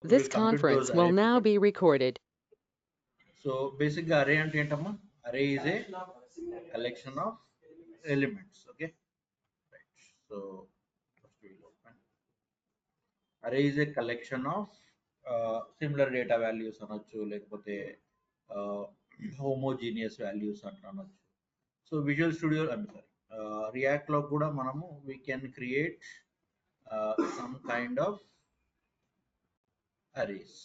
So This we'll compute those conference will array now methods. be recorded. So basically array ante entama, array is a collection of elements. Okay, right. So first we'll open. Array is a collection of similar data values అనొచ్చు, లేకపోతే homogeneous values అట్లా అనొచ్చు. So Visual Studio sorry React లో కూడా మనము we can create some kind of arrays.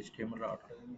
HTML రావట్లేదు.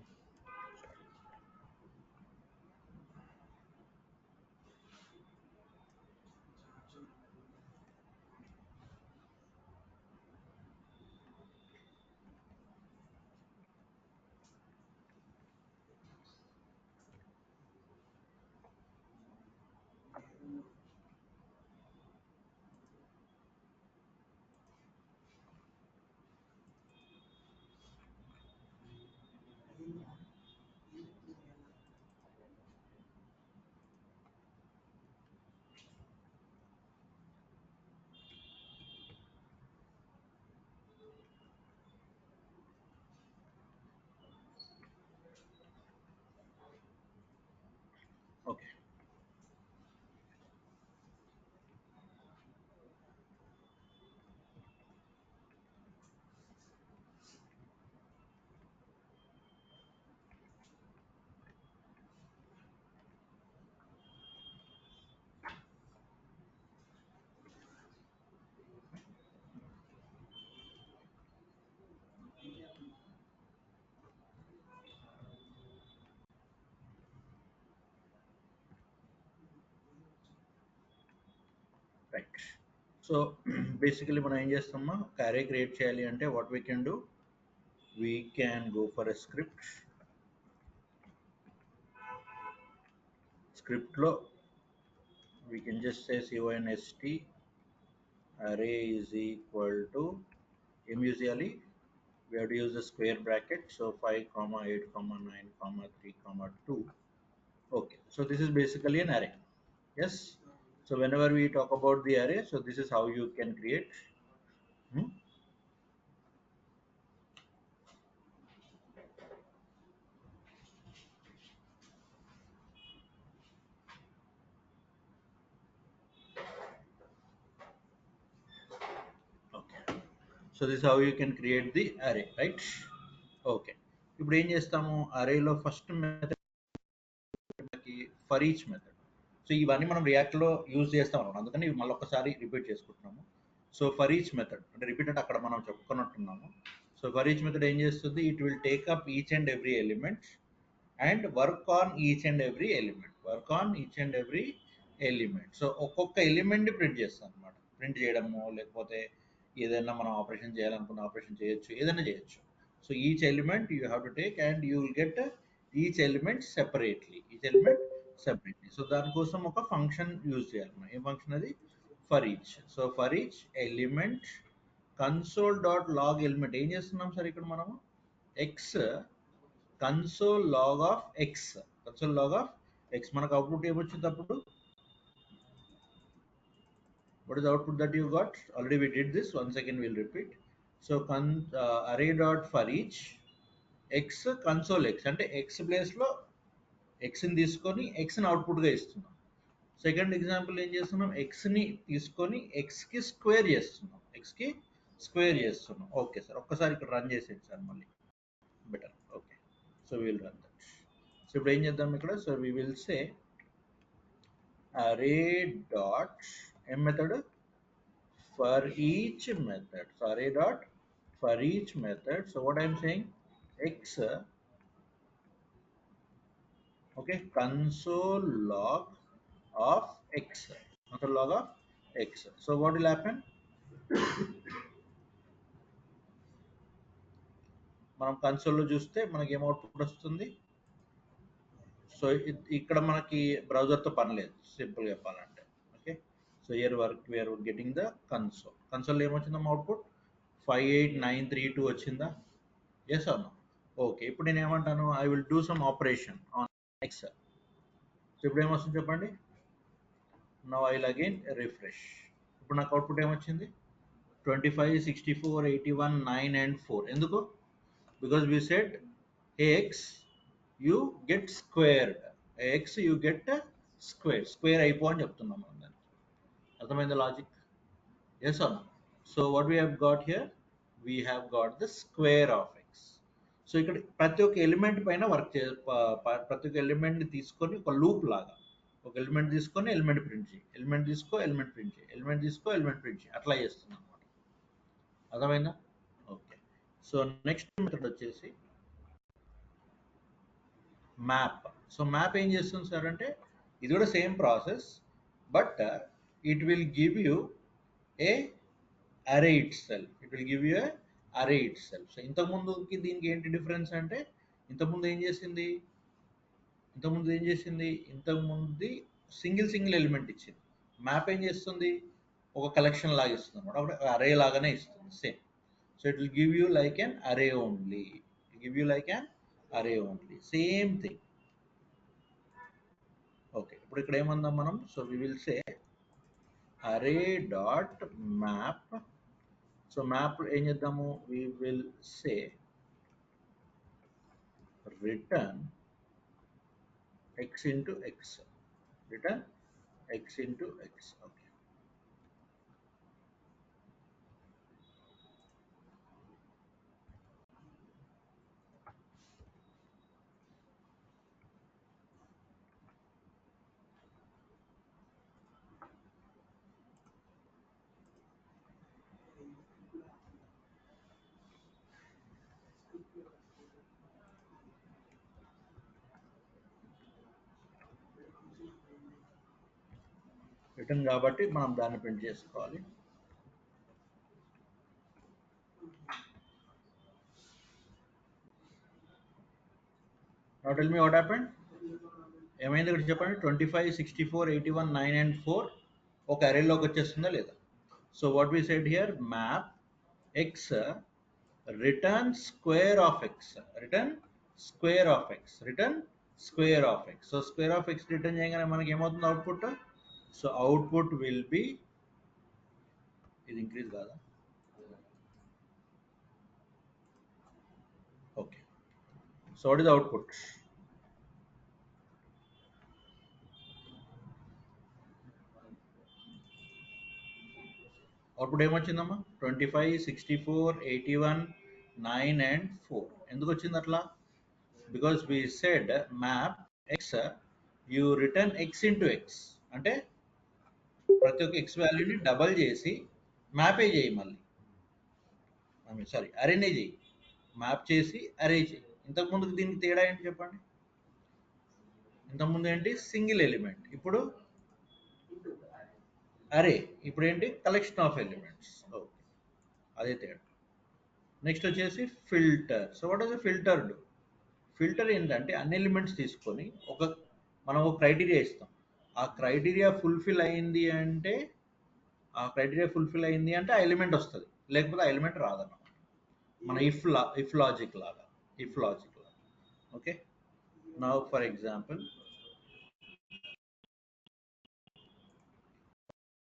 Okay, right. So basically మనం ఏం చేస్తామా, అరే క్రియేట్ చేయాలి అంటే what we can do, we can go for a script. స్క్రిప్ట్లో we can just say const array is equal to usually we have to use the square bracket, so 5 comma 8 comma 9 comma 3 comma 2. Okay, so this is basically an array. Yes, so whenever we talk about the array, so this is how you can create. Hmm? Okay, so this is how you can create the array, right? Okay, ఇప్పుడు ఏం చేస్తాము, అరేలో first method for each method. So ఇవన్నీ మనం రియాక్ట్లో use చేస్తాం అనమాట, అందుకని ఇవి మళ్ళీ ఒకసారి రిపీట్ చేసుకుంటున్నాము. సో ఫర్ ఈచ్ మెథడ్ అంటే రిపీట్ అంటే అక్కడ మనం చెప్పుకున్నట్టున్నాము. సో ఫర్ ఈచ్ మెథడ్ ఏం చేస్తుంది, it will take up each and every element and work on each and every element, work on each and every element. So ఒక్కొక్క ఎలిమెంట్ని print చేస్తాం అనమాట. Print చేయడము, లేకపోతే ఏదైనా మనం ఆపరేషన్ చేయాలనుకున్న ఆపరేషన్ చేయొచ్చు, ఏదైనా చేయొచ్చు. So each element you have to take and you will get each element separately, each element separately. So దానికోసం ఒక ఫంక్షన్ యూజ్ చేయాలి మనం. ఏ ఫంక్షన్ అది, for each. So for each element console dot log element ఏం చేస్తున్నాం sir ఇక్కడ మనము, x console log of x, console log of x. మనకు అవుట్పుట్ ఏమొచ్చింది అప్పుడు, what is the output that you got, already we did this, once again we'll repeat. So array dot for each x console x అంటే x place లో x ని తీసుకొని x ని output గా ఇస్తున్నాం. సెకండ్ ఎగ్జాంపుల్ ఏం చేస్తున్నాం, x ని తీసుకొని x కి స్క్వేర్ చేస్తున్నాం, x కి స్క్వేర్ చేస్తున్నాం. ఓకే సార్, ఒక్కసారి ఇక్కడ రన్ చేసేది సార్ మళ్ళీ better. Okay, so will run that. So ఇప్పుడు ఏం చేద్దాం ఇక్కడ, so we will say array dot m method for each method. So array dot for each method. So what I'm saying, x, okay, console log of x, console log of x. So what will happen? మనం కన్సోల్లో చూస్తే మనకి ఏం output వస్తుంది. So ఇక్కడ మనకి బ్రౌజర్తో పని లేదు, సింపుల్గా చెప్పాలంటే. Okay, so here work we are getting the console ఏమొచ్చిందమ్మా అవుట్పుట్ 58932 వచ్చిందా? ఎస్ అవును. ఓకే, ఇప్పుడు నేను ఏమంటాను, I will do some operation on Excel. So ఇప్పుడు ఏమొస్తుంది చెప్పండి. Now I will again refresh. ఇప్పుడు నాకు అవుట్పుట్ ఏమొచ్చింది, 25 64 81 9 and 4. ఎందుకు? because we said x you get squared, x you get square అయిపో అని చెప్తున్నాం మనం దానికి. అర్థమైంది logic? yes or no? So what we have got here, we have got the square of x. So ఇక్కడ ప్రతి ఒక్క ఎలిమెంట్ పైన వర్క్ ప్రతి ఒక్క ఎలిమెంట్ ని తీసుకొని ఒక లూప్ లాగా, ఒక ఎలిమెంట్ తీసుకొని ఎలిమెంట్ ప్రింట్ చేయి, ఎలిమెంట్ తీసుకో ఎలిమెంట్ ప్రింట్ చేయి, ఎలిమెంట్ తీసుకో ఎలిమెంట్ ప్రింట్ చేయి, అట్లా చేస్తున్నాం అనమాట. అర్థమైందా? ఓకే, సో నెక్స్ట్ మెథడ్ వచ్చేసి మ్యాప్. సో మ్యాప్ ఏం చేస్తుంది సార్ అంటే, ఇది కూడా same process, but it will give you a array itself. It will give you a array it self. So ఇంతకుముందుకి దీనికి ఏంటి డిఫరెన్స్ అంటే, ఇంతకుముందు ఏం చేసింది, ఇంతకుముందు సింగిల్ ఎలిమెంట్ ఇచ్చింది. మ్యాప్ ఏం చేస్తుంది, ఒక కలెక్షన్ లాగా ఇస్తుంది అనమాట, ఒక అరే లాగానే ఇస్తుంది same. So it will give you like an అరే ఓన్లీ, సేమ్ థింగ్. ఓకే, ఇప్పుడు ఇక్కడ ఏమందాం మనం, సో వి విల్ సే అరే డాట్ మ్యాప్. సో మ్యాప్ ఏం చేద్దాము, we will say return x into x, return x into x. Okay, return కాబట్టి మనం దాన్ని ప్రింట్ చేసుకోవాలి. Now tell me what happened. ఏమైంది ఇక్కడ చెప్పండి, 25 64 81 9 and 4 ఒక అరేలోకి వచ్చేస్తుందా లేదా? So what we said here, map x return square of x, so square of x return చేయగానే మనకి ఏమవుతుంది output. So output will be, ఇది ఇంక్రీజ్ కాదా? Okay, so what is output, output ఏమొచ్చిందమ్మా, 25 64 81 9 and 4. ఎందుకు వచ్చింది అట్లా? Because we said map x you return x into x, అంటే ప్రతి ఒక్క x వాల్యూని డబల్ చేసి మ్యాపే చేయి, మళ్ళీ సారీ అరేనే చేయి, మ్యాప్ చేసి అరే చేయి. ఇంతకుముందుకు దీనికి తేడా ఏంటి చెప్పండి, ఇంతకుముందు ఏంటి సింగిల్ ఎలిమెంట్, ఇప్పుడు అరే, ఇప్పుడు ఏంటి కలెక్షన్ ఆఫ్ ఎలిమెంట్స్. ఓకే, అదే తేడా. నెక్స్ట్ వచ్చేసి filter. So what is the filter do? Filter ఏంటంటే అన్ని ఎలిమెంట్స్ తీసుకొని మనం ఒక క్రైటీరియా ఇస్తాం. ఆ క్రైటీరియా ఫుల్ఫిల్ అయింది అంటే, ఆ ఎలిమెంట్ వస్తుంది, లేకపోతే ఆ ఎలిమెంట్ రాదన్నమాట. మన ఇఫ్ లాజిక్ లాగా. Okay, now for example,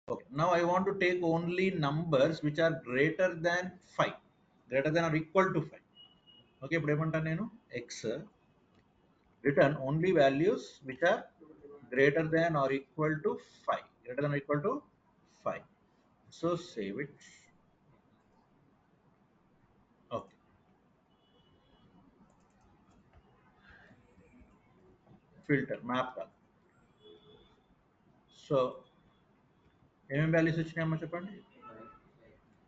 okay, now I want to take only numbers which are greater than 5, greater than or equal to 5. Okay, ఇప్పుడు ఏమంటాను నేను, x return only values which are greater than or equal to 5, so save it. Okay, filter map కాదు. So ఏమేమి values వచ్చినాయమ్మా చెప్పండి.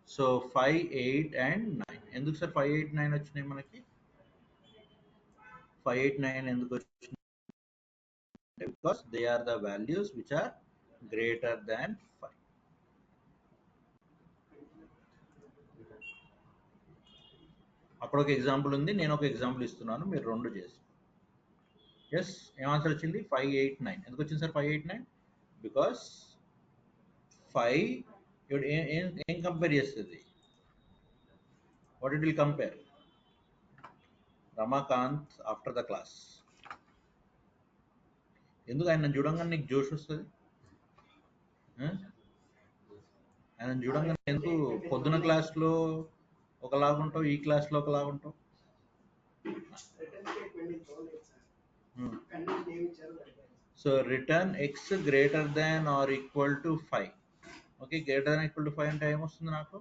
So 5 8 and 9. ఎందుకు sir 5 8 9 వచ్చినాయి మనకి? 5 8 9 ఎందుకు వచ్చినాయి? Because they are the values which are greater than 5. అక్కడ ఒక ఎగ్జాంపుల్ ఉంది, నేను ఒక ఎగ్జాంపుల్ ఇస్తున్నాను, మీరు రెండు చేసి. ఎస్, ఏం ఆన్సర్ వచ్చింది? 589. ఎందుకు వచ్చింది సార్ 589? బికాస్ 5 ఏం కంపేర్ చేస్తుంది? What it will compare? Ramakant after the class. ఎందుకు ఆయన చూడంగానే నీకు జోష్ వస్తుంది? ఆయన చూడంగానే ఎందుకు పొద్దున క్లాస్లో ఒకలాగుంటావు, ఈ క్లాస్లో ఒకలాగుంటావు? So return x greater than or equal to 5. Okay, greater than equal to 5 అంటే ఏమొస్తుంది నాకు?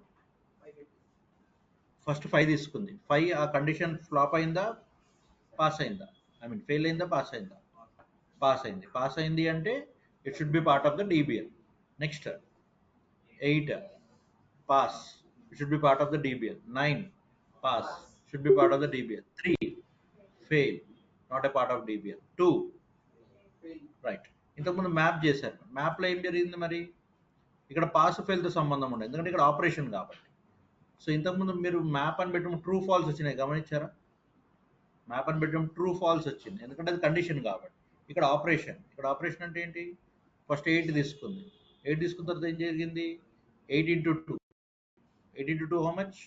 ఫస్ట్ 5 తీసుకుంది. 5 ఆ కండిషన్ ఫ్లాప్ అయిందా, పాస్ అయిందా? ఐ మీన్ ఫెయిల్ అయిందా, పాస్ అయిందా? పాస్ అయింది. పాస్ అయింది అంటే it should be part of the DBL. Next 8 pass, it should be part of the DBL. 9 pass, should be part of the DBL. 3 fail, not a part of DBL. 2 right. ఇంతకుముందు map చేశారు, మ్యాప్లో ఏం జరిగింది మరి? ఇక్కడ pass ఫెయిల్తో సంబంధం ఉండదు, ఎందుకంటే ఇక్కడ ఆపరేషన్ కాబట్టి. సో ఇంతకుముందు మీరు మ్యాప్ అని పెట్టినప్పుడు ట్రూ ఫాల్స్ వచ్చినాయి, గమనించారా? మ్యాప్ అని పెట్టినప్పుడు ట్రూ ఫాల్స్ వచ్చింది, ఎందుకంటే అది కండిషన్ కాబట్టి. ఇక్కడ ఆపరేషన్, ఇక్కడ ఆపరేషన్ అంటే ఏంటి? ఫస్ట్ 8 తీసుకుంది, 8 తీసుకున్న తర్వాత ఏం జరిగింది? 8 into 2, 8 into 2 how much?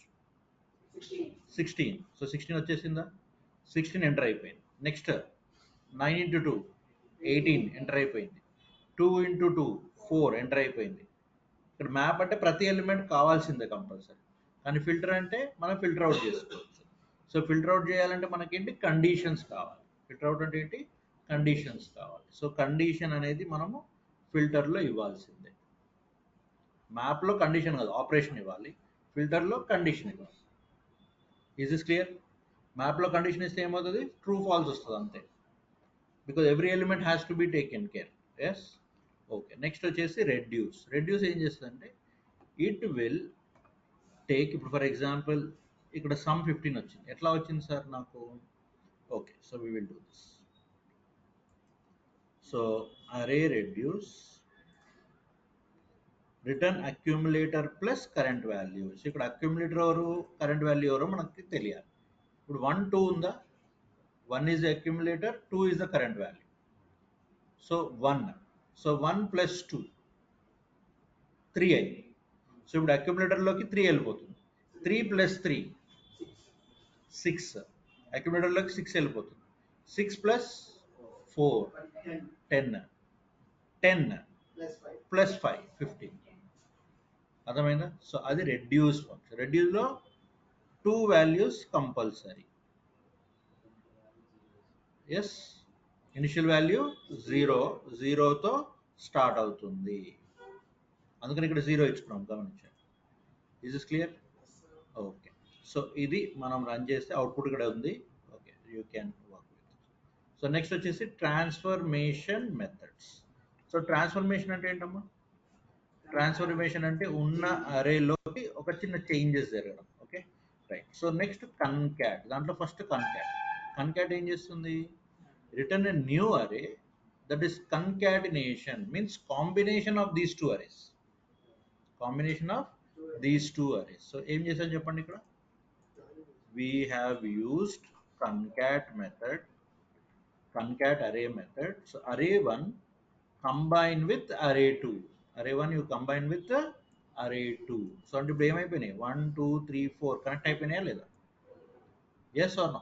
16. So 16 వచ్చేసిందా? 16 ఎంటర్ అయిపోయింది. నెక్స్ట్ 9 into 2 18 ఎంటర్ అయిపోయింది. 2 into 2 4 ఎంటర్ అయిపోయింది. ఇక్కడ మ్యాప్ అంటే ప్రతి ఎలిమెంట్ కావాల్సిందే కంపల్సరీ, కానీ ఫిల్టర్ అంటే మనం ఫిల్టర్ అవుట్ చేసుకోవచ్చు. సో ఫిల్టర్ అవుట్ చేయాలంటే మనకేంటి? కండిషన్స్ కావాలి. ఫిల్టర్ అవుట్ అంటే ఏంటి? కండిషన్స్ కావాలి. సో కండిషన్ అనేది మనము ఫిల్టర్లో ఇవ్వాల్సిందే. మ్యాప్లో కండిషన్ కాదు, ఆపరేషన్ ఇవ్వాలి. ఫిల్టర్లో కండిషన్ ఇవ్వాలి. Is this clear? మ్యాప్లో కండిషన్ ఇస్తే ఏమవుతుంది? ట్రూ ఫాల్స్ వస్తుంది అంతే, because every element has to be taken care. Yes, okay. Next వచ్చేసి రెడ్యూస్. రెడ్యూస్ ఏం చేస్తుందంటే ఇట్ విల్ టేక్, ఇప్పుడు ఫర్ ఎగ్జాంపుల్ ఇక్కడ సమ్ 15 వచ్చింది. ఎట్లా వచ్చింది సార్ నాకు? Okay, so we will do this. So array reduce return accumulator plus current values. ఇక్కడ అక్యూములేటర్ ఎవరు, కరెంట్ వాల్యూ ఎవరో మనకి తెలియాలి. ఇప్పుడు 1 2 ఉందా? 1 is the accumulator, 2 is the current value. So 1, so 1 plus 2 3 అయింది. సో ఇప్పుడు అక్యూములేటర్లోకి 3 వెళ్ళిపోతుంది. 3 ప్లస్ 3 6, అక్యూములేటర్లోకి 6 వెళ్ళిపోతుంది. 6 ప్లస్ 4 10, 10 ప్లస్ 5 15. అర్థమైందా? సో అది రెడ్యూస్ ఫంక్షన్. రెడ్యూస్లో 2 values compulsory. Yes, initial value 0, 0తో స్టార్ట్ అవుతుంది, అందుకని ఇక్కడ 0 ఇచ్చుకున్నాం, గమనించండి. Is is clear? Okay. So ఇది మనం రన్ చేస్తే అవుట్పుట్ ఇక్కడ ఉంది. Okay, you can work with. So next వచ్చేసి ట్రాన్స్ఫర్మేషన్ మెథడ్స్. సో ట్రాన్స్ఫర్మేషన్ అంటే ఏంటమ్మా? ట్రాన్స్ఫర్మేషన్ అంటే ఉన్న అరేలోకి ఒక చిన్న చేంజెస్ జరగడం. Okay, right. So next concat. దాంట్లో ఫస్ట్ కన్కాట్. కన్కాట్ ఏం చేస్తుంది? రిటర్న్ ఎ న్యూ అరే that is concatenation, means combination of these two arrays. Combination of these two arrays. So ఏం చేశాను చెప్పండి ఇక్కడ? we have used concat method, concat array method. So array 1 combine with array 2. Array 1 you combine with the array 2. So అంటే ఇప్పుడు ఏమైపోయినాయి? 1 2 3 4 connect అయిపోయినాయా లేదా? Yes or no?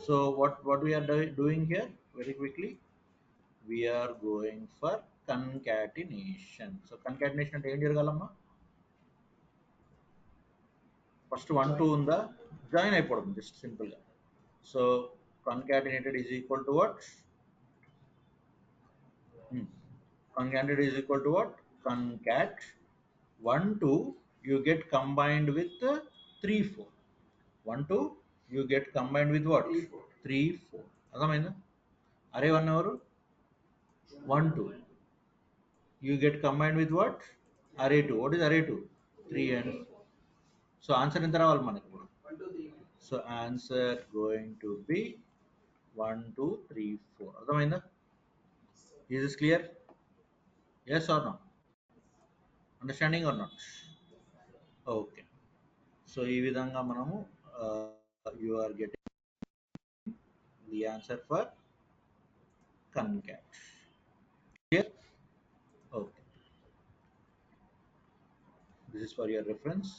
So what we are doing here very quickly, we are going for concatenation. So concatenation అంటే ఏం జరగాలమ్మా? First 1 2 ఉందా, join అయిపోవడం just సింపుల్గా. So concatenated is equal to what? Concatenated is equal to what? Concat 1 2 you get combined with 3 4. 1 2 you get combined with what? 3 4. అర్థమైందా? అరే 1 ఎవరు? 1 2 you get combined with what? array 2. What is array 2? 3 and 4. So answer ఎంత రావాలి మనకి ఇప్పుడు? So answer going to be 1 2 3 4. అర్థమైందా? Is this clear? Yes or no? Understanding or not? Okay. So ఈ విధంగా మనము you are getting the answer for concat. Here, okay, this is for your reference.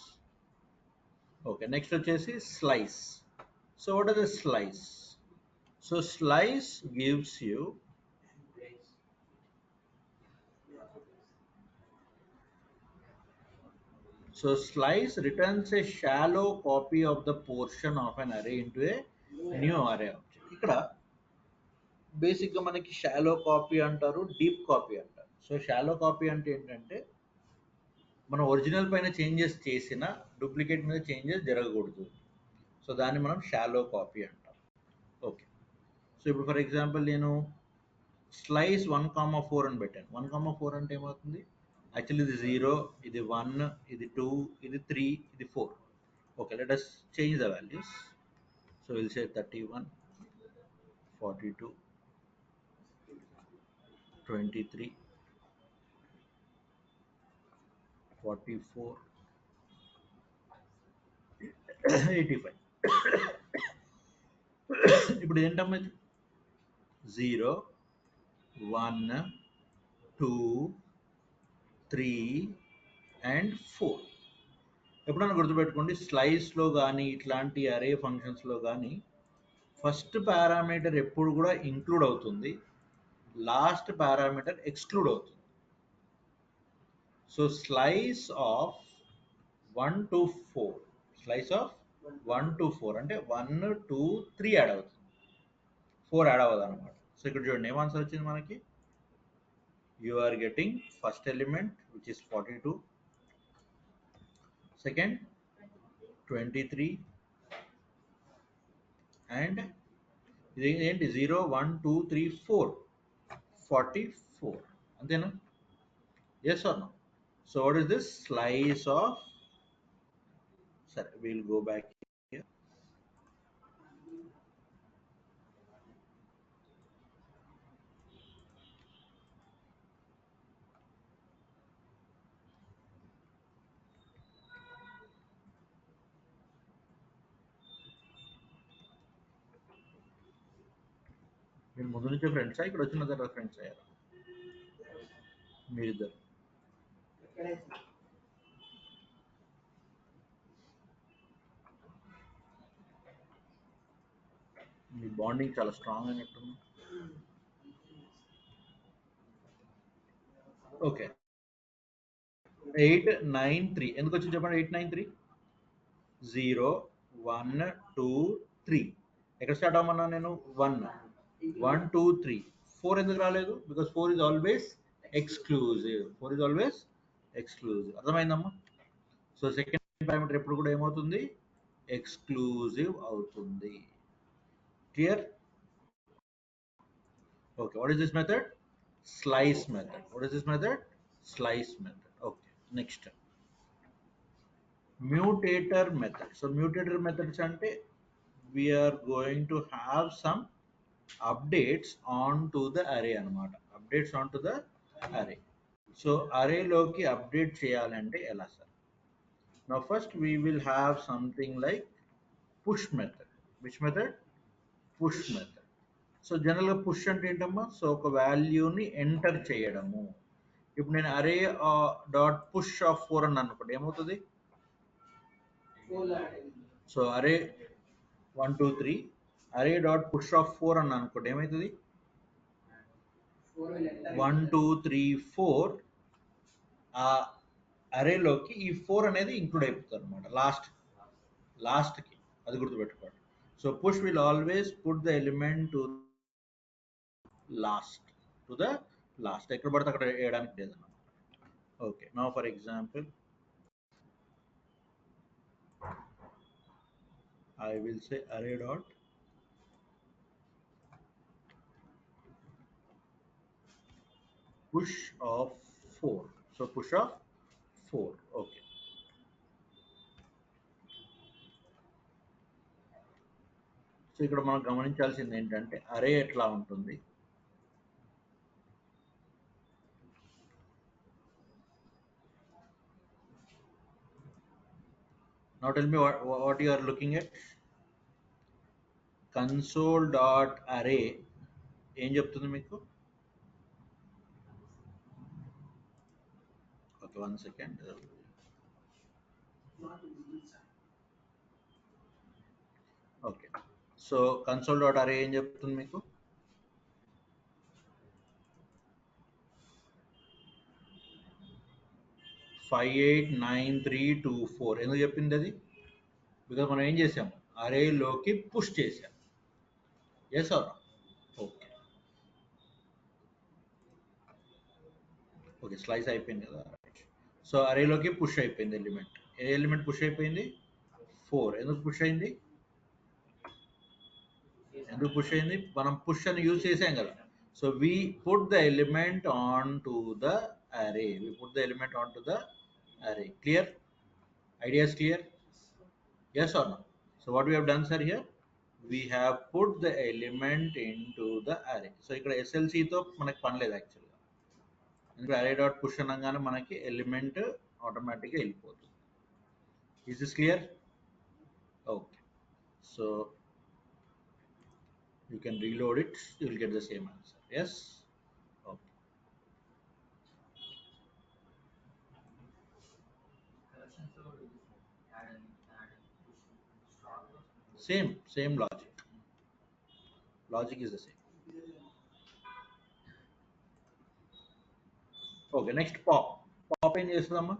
Okay, next వచ్చేసి slice. So what is a slice? So slice gives you so slice returns a shallow copy of the portion of an array into a new array object. ఇక్కడ బేసిక్గా మనకి shallow copy అంటారు, deep copy అంటారు. So shallow copy అంటే ఏంటంటే మనం original పైన changes చేసిన డూప్లికేట్ మీద చేంజెస్ జరగకూడదు. సో దాన్ని మనం షాలో కాపీ అంటాం. ఓకే, సో ఇప్పుడు ఫర్ ఎగ్జాంపుల్ నేను స్లైస్ 1,4 అని పెట్టాను. 1,4 అంటే ఏమవుతుంది? యాక్చువల్లీ ఇది 0, ఇది 1, ఇది 2, ఇది 3, ఇది 4. Okay, let us change the values. So we'll say 31, 42, 23, 44, 85. ఇప్పుడు ఏంటమ్మా ఇది? 0, 1, 2, 3 అండ్ 4. ఎప్పుడైనా గుర్తుపెట్టుకోండి, స్లైస్లో కానీ ఇట్లాంటి అరే ఫంక్షన్స్లో కానీ ఫస్ట్ పారామీటర్ ఎప్పుడు కూడా ఇంక్లూడ్ అవుతుంది, లాస్ట్ పారామీటర్ ఎక్స్క్లూడ్ అవుతుంది. So slice of 1 to 4, slice of 1 to 4 అంటే 1, 2, 3 యాడ్ అవుతుంది, 4 యాడ్ అవ్వదు అనమాట. సో ఇక్కడ చూడండి ఏం ఆన్సర్ వచ్చింది మనకి. You are getting first element which is 42, second 23 and ఇది ఏంటి 0, 1, 2, 3, 4, 44. అంతేనా? Yes or no? So what is this slice of, సరే విల్ గో బ్యాక్ హియర్. మీరు ముందు నుంచే ఫ్రెండ్సా, ఇక్కడ వచ్చిన తర్వాత ఫ్రెండ్స్ అయ్యారా మీరిద్దరు? మీ బాండింగ్ చాలా స్ట్రాంగ్ అయినట్టుంది. ఓకే, 893 ఎందుకు వచ్చింది చెప్పండి? 893, 0, 1, 2, 3. ఎక్కడ స్టార్ట్ అవ్వమన్నా నేను? 1, 1, 2, 3. 4 ఎందుకు రాలేదు? Because 4 is always exclusive. 4 is always exclusive. అర్థమైందమ్మా? సో సెకండ్ పారామీటర్ ఎప్పుడు కూడా ఏమవుతుంది? ఎక్స్క్లూజివ్ అవుతుంది. Clear? Okay, what is this method? Slice method. What is this method? Slice method. Okay, next mutator method. So mutator methods ante we are going to have some updates onto the array anamata. Updates onto the array. So array loki update cheyalante ela sir? Now first we will have something like push method. Which method? Push method. So జనరల్గా push అంటే ఏంటమ్మా? So ఒక వాల్యూని enter చేయడము. ఇప్పుడు నేను అరే dot push of 4 అని అనుకోండి, ఏమవుతుంది? సో అరే 1, 2, 3 అరే డాట్ పుష్ ఆఫ్ 4 అని అనుకోండి, ఏమవుతుంది? 1, 2, 3, 4 ఆ అరేలోకి ఈ 4 అనేది ఇంక్లూడ్ అయిపోతుంది అనమాట లాస్ట్కి. అది గుర్తుపెట్టుకోండి. So push will always put the element to the last. ఎక్కడ పడితే అక్కడ వేయడానికి లేదు. Okay, now for example I will say array dot push of 4. So push of 4. Okay, so ఇక్కడ మనం గమనించాల్సింది ఏంటంటే అరే ఎట్లా ఉంటుంది. Now tell me what you are looking at. Console dot అరే ఏం చెప్తుంది మీకు? Okay, 1 second. Okay, so console dot అరే ఏం చెప్తుంది మీకు? 589324 ఎందుకు చెప్పింది అది? బికాజ్ మనం ఏం చేసాము, అరేలోకి పుష్ చేసాం. Yes or? Okay, okay, slice అయిపోయింది కదా. సో అరేలోకి పుష్ అయిపోయింది ఎలిమెంట్. ఏ ఎలిమెంట్ పుష్ అయిపోయింది? 4. ఎందుకు పుష్ అయింది? ఎందుకు పుష్ అయింది? మనం పుష్ అని యూజ్ చేసాం కదా. So we put the element on to the array. We put the element on to the array. Clear? Idea is clear? Yes or no? So what we have done, sir, here? We have put the element into the array. So ఇక్కడ SLC తో మనకి పని లేదు యాక్చువల్గా. ఎందుకంటే array dot push అనగానే మనకి element ఆటోమేటిక్గా వెళ్ళిపోతుంది. Is this clear? Okay. So you can reload it, you will get the same answer. Yes? Okay. Same logic. Logic is the same. Okay, next pop. Pop ఏం చేస్తుందమ్మా?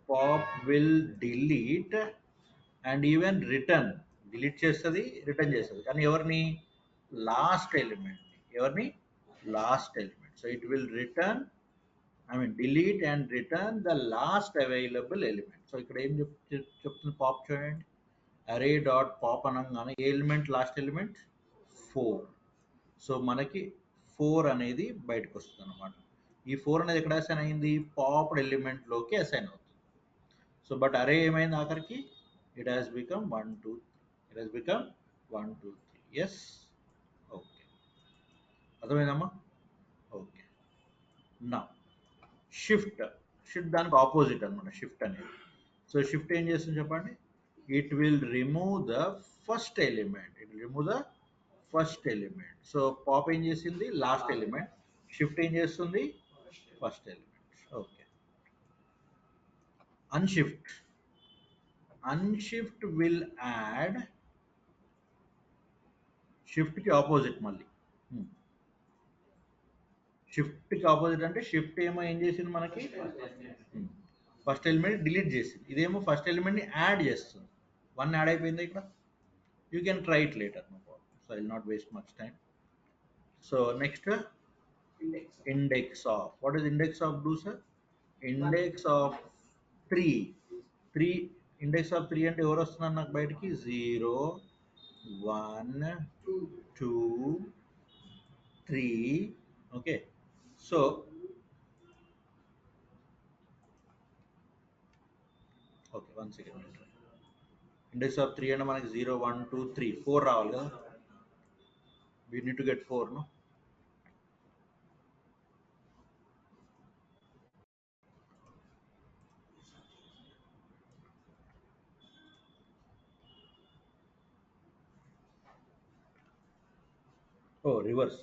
Pop will delete and even return. Delete చేస్తుంది, return చేస్తుంది. కానీ ఎవరిని? Last element. ఎవరిని? Last element. So it will return, delete and return the last available element. So ఇక్కడ ఏం చెప్తుంది పాప్ చూడండి. అరే డాట్ పాప్ అనగానే a element last element? 4. So మనకి 4 అనేది బయటకు వస్తుంది అనమాట. ఈ 4 అనేది ఎక్కడ అసైన్ అయింది? పాప్డ్ ఎలిమెంట్లోకి అసైన్ అవుతుంది. సో బట్ అరే ఏమైంది ఆఖరికి? It has become 1 2 it has become 1 2 3. Yes? Okay, అర్థమైందమ్మా? ఓకే. నా షిఫ్ట్ దానికి ఆపోజిట్ అనమాట షిఫ్ట్ అనేది. సో షిఫ్ట్ ఏం చేస్తుంది చెప్పండి? It will remove the first element. So pop ఏం చేసింది? Last element. షిఫ్ట్ ఏం చేస్తుంది? First element. Okay. Unshift will add. షిఫ్ట్కి ఆపోజిట్ మళ్ళీ. షిఫ్ట్కి ఆపోజిట్ అంటే షిఫ్ట్ ఏం చేసింది మనకి? ఫస్ట్ ఎలిమెంట్ డిలీట్ చేసింది. ఇదేమో ఫస్ట్ ఎలిమెంట్ని యాడ్ చేస్తుంది. 1 యాడ్ అయిపోయింది ఇక్కడ. You can try it later, no problem. So I will not waste much time. So next index of. What is index of do sir? Index of 3 index of 3 అంటే ఎవరు వస్తున్నారు నాకు బయటికి? 0 1 2 3. Okay, so okay, 1 second. Index of 3 అంటే మనకి 0 1 2 3 4 రావాలి కదా. We need to get 4, no? Oh, reverse.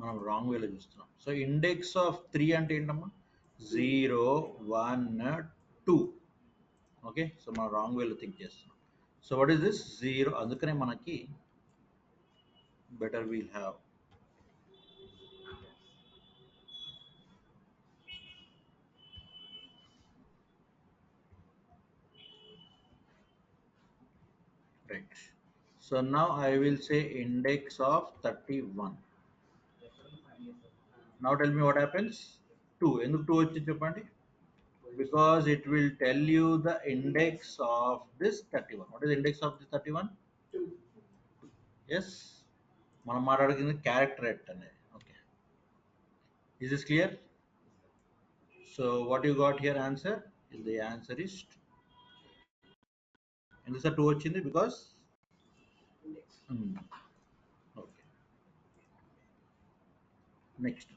మనం రాంగ్ వేలో చూస్తున్నాం. సో ఇండెక్స్ ఆఫ్ 3 అంటే ఏంటమ్మా? 0 1 2. ఓకే, సో మనం రాంగ్ వేలో థింక్ చేస్తున్నాం. So what is this? 0. అందుకనే మనకి better we'll have right. So now I will say index of 31. Now tell me what happens? 2. ఎందుకు 2 వచ్చింది చెప్పండి? Because it will tell you the index of this 31. What is the index of this 31? 2. Yes? మనం మాట్లాడుకునేది క్యారెక్టరేట్ అనేది. Okay, is this clear? So what you got here answer? The answer is ఎందుకు sir 2 వచ్చింది? Because okay, next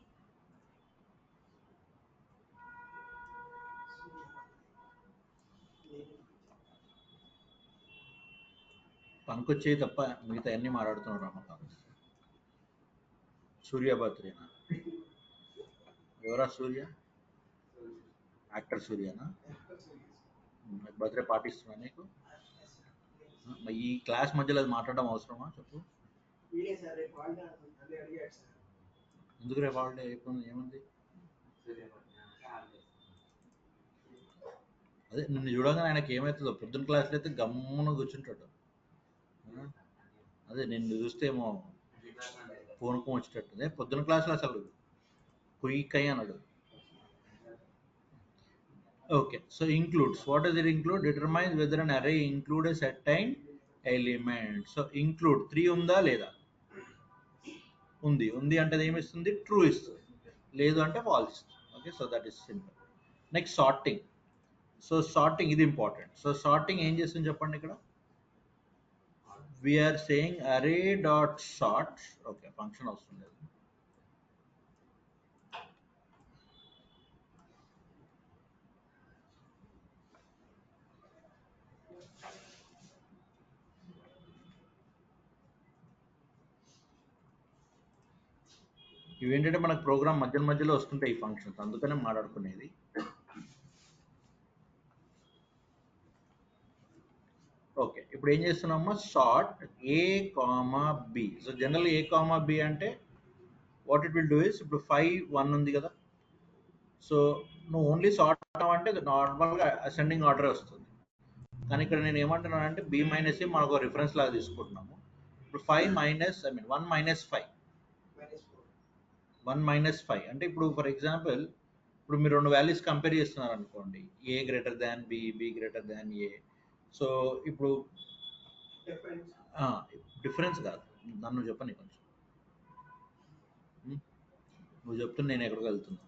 పంకొచ్చేవి తప్ప మిగతా అన్ని మాట్లాడుతున్నారు రమకాంత్. సూర్య బర్త్డేనా? ఎవరా సూర్య? యాక్టర్ సూర్యనా? బర్త్డే పార్టీ ఇస్తున్నా నీకు? మరి ఈ క్లాస్ మధ్యలో అది మాట్లాడడం అవసరమా చెప్పు? ఎందుకు రేపు హాలిడే అయిపోయింది, ఏముంది? అదే నిన్ను చూడగానే ఆయనకి ఏమవుతుందో, పొద్దున్న క్లాస్లో అయితే గమ్మున కూర్చుంటాడు. అదే నిన్ను చూస్తే ఏమో పూనకం వచ్చేటట్టు. పొద్దున్న క్లాస్లో అసలు క్విక్ అయ్యి అన్నాడు. Okay, so includes. What does it include? Determines whether an array include a certain element. So include 3 ఉందా లేదా? ఉంది. ఉంది అంటే ఏమిస్తుంది? ట్రూ ఇస్తుంది. లేదు అంటే false. Okay, so that is simple. Next sorting. So sorting ఇది ఇంపార్టెంట్. సో సార్టింగ్ ఏం చేస్తుంది చెప్పండి ఇక్కడ? We're saying array dot sort. Okay, function వస్తుంది. ఇవేంటంటే మనకు ప్రోగ్రామ్ మధ్యలో వస్తుంటాయి ఈ ఫంక్షన్స్, అందుకనే మాట్లాడుకునేది. ఓకే, ఇప్పుడు ఏం చేస్తున్నామా? సార్ట్ ఏ కామా బి. సో జనరల్ ఏ కామా బి అంటే what it will do is, ఇప్పుడు 5 1 ఉంది కదా, సో నువ్వు ఓన్లీ సార్ట్ అంటే నార్మల్గా అసెండింగ్ ఆర్డర్ వస్తుంది. కానీ ఇక్కడ నేను ఏమంటున్నాను అంటే బి మైనస్ ఏ మనకు రిఫరెన్స్ లాగా తీసుకుంటున్నాము. ఇప్పుడు 5 మైనస్ 1 మైనస్ 5, 1 మైనస్ 5 అంటే ఇప్పుడు ఫర్ ఎగ్జాంపుల్ ఇప్పుడు మీరు 2 వాల్యూస్ కంపేర్ చేస్తున్నారు అనుకోండి, A greater than B, B greater than A. So ఇప్పుడు డిఫరెన్స్ కాదు, నన్ను చెప్పని కొంచెం, నువ్వు చెప్తున్నా నేను ఎక్కడికి వెళ్తున్నా.